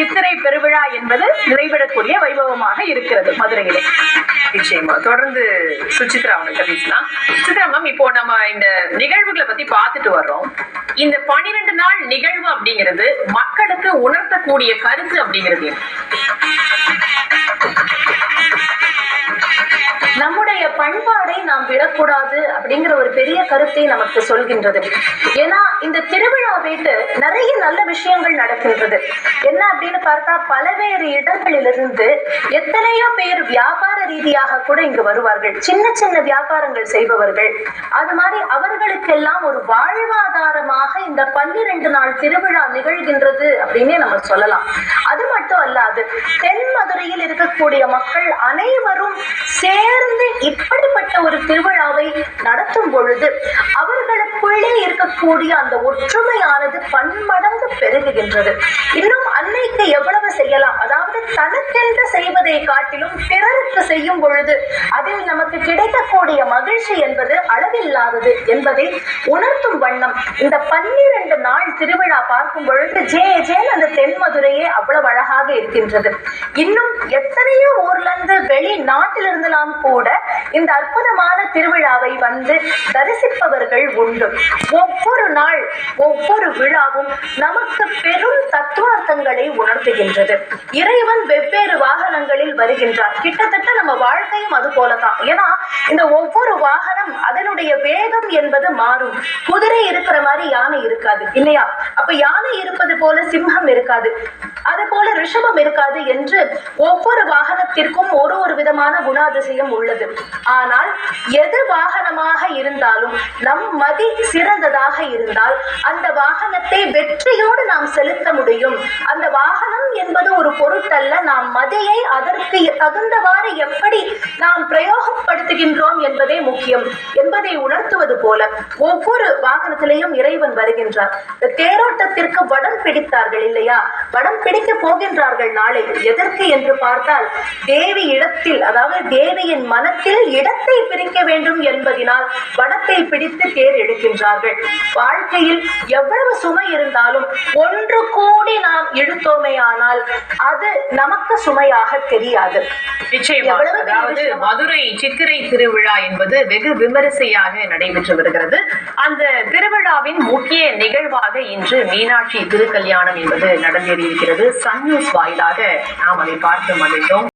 சித்திரை பெருவிழா என்பது நிறைவேறக்கூடிய வைபவமாக இருக்கிறது மதுரையிலே. நிச்சயமா தொடர்ந்து சுசித்ரா அவங்கள்ட்ட பேசலாம். சுசித்ரா மேம், இப்போ நம்ம இந்த நிகழ்வுகளை பத்தி பார்த்துட்டு வர்றோம். இந்த 12 நாள் நிகழ்வு அப்படிங்கிறது மக்களுக்கு உணர்த்தக்கூடிய கருத்து அப்படிங்கிறது நம்முடைய பண்பாடை நாம் விடக்கூடாது அப்படிங்கிற ஒரு பெரிய கருத்தை நமக்கு சொல்கின்றது. ஏன்னா இந்த திருவிழா வீட்டு நிறைய நல்ல விஷயங்கள் நடக்கின்றது. என்ன அப்படின்னு பார்த்தா பல்வேறு இடங்களிலிருந்து எத்தனையோ பேர் வியாபார ரீதியாக கூட இங்கு வருவார்கள். சின்ன சின்ன வியாபாரங்கள் செய்பவர்கள், அது மாதிரி அவர்களுக்கெல்லாம் ஒரு வாழ்வாதாரமாக இந்த 12 நாள் திருவிழா நிகழ்கின்றது அப்படின்னே நம்ம சொல்லலாம். அது மட்டும் அல்லாது தென் மதுரையில் இருக்கக்கூடிய மக்கள் அனைவரும் சேர்ந்து இப்படிப்பட்ட ஒரு திருவிழாவை நடத்தும் பொழுது அவர்களுக்குள்ளே இருக்கக்கூடிய அந்த ஒற்றுமையானது பன்மடங்கு பெருகுகின்றது. இன்னும் அன்னைக்கு எவ்வளவு செய்யலாம், அதாவது தனக்கென்று செய்வதை காட்டிலும் பிறருக்கு செய்யும் பொழுது அதில் நமக்கு கிடைக்கக்கூடிய மகிழ்ச்சி என்பது அளவில்லாதது என்பதை உணர்த்தும் வண்ணம் இந்த 12 நாள் திருவிழா பார்க்கும் பொழுது அந்த தென்மதுரையே அவ்வளவு அழகாக இருக்கின்றது. இன்னும் எத்தனையோ ஊர்ல இருந்து வெளிநாட்டிலிருந்தெல்லாம் கூட இந்த அற்புதமான திருவிழாவை வந்து தரிசிப்பவர்கள் உண்டு. ஒவ்வொரு நாள் ஒவ்வொரு விழாவும் நமக்கு பெரும் தத்துவார்த்தங்களை உணர்த்துகின்றது. இறைவன் வெவ்வேறு வாகனங்களில் வருகின்றார். கிட்டத்தட்ட நம்ம வாழ்க்கையும் அது போலதான். ஏன்னா இந்த ஒவ்வொரு வாகனம் அதனுடைய வேகம் என்பது மாறும். குதிரை இருக்கிற மாதிரி யானை இருக்காது இல்லையா? அப்ப யானை இருப்பது போல சிம்மம் இருக்காது, அது போல ரிஷபம் இருக்காது என்று ஒவ்வொரு வாகனத்திற்கும் ஒரு ஒரு விதமான குணாதிசயம் உள்ளது. ஆனால் எது வாகனமாக இருந்தாலும் நம் மதி சிறந்ததாக இருந்தால் அந்த வாகனத்தை வெற்றியோடு நாம் செலுத்த முடியும். அந்த வாகனம் என்பது ஒரு பொருட்டல்ல, நாம் மதியை அதற்கு தகுந்தவாறு எப்படி நாம் பிரயோகப்படுத்துகின்றோம் என்பதே முக்கியம் என்பதை உணர்த்துவது போல ஒவ்வொரு வாகனத்திலையும் இறைவன் வருகின்றார். தேரோட்டத்திற்கு வடம் பிடித்தார்கள் இல்லையா? வடம் பிடிக்க போகின்றார்கள் நாளை. எதற்கு என்று பார்த்தால் தேவி இடத்தில், அதாவது தேவியின் மனத்தில் இடத்தை பிரிக்க வேண்டும் என்பதனால் வடத்தை பிடித்து தேர் எடுக்கின்றார்கள். வாழ்க்கையில் எவ்வளவு சுமை இருந்தாலும் ஒன்று கூடி நாம் இழுத்தோமே ஆனால் அது நமக்கு சுமையாக தெரியாது. நிச்சயமா. அதாவது மதுரை சித்திரை திருவிழா என்பது வெகு விமரிசையாக நடைபெற்று வருகிறது. அந்த திருவிழாவின் முக்கிய நிகழ்வாக இன்று மீனாட்சி திருக்கல்யாணம் என்பது நடந்தேறியிருக்கிறது. சன் நியூஸ் வாயிலாக நாம் அதை பார்த்து மகிழ்ந்தோம்.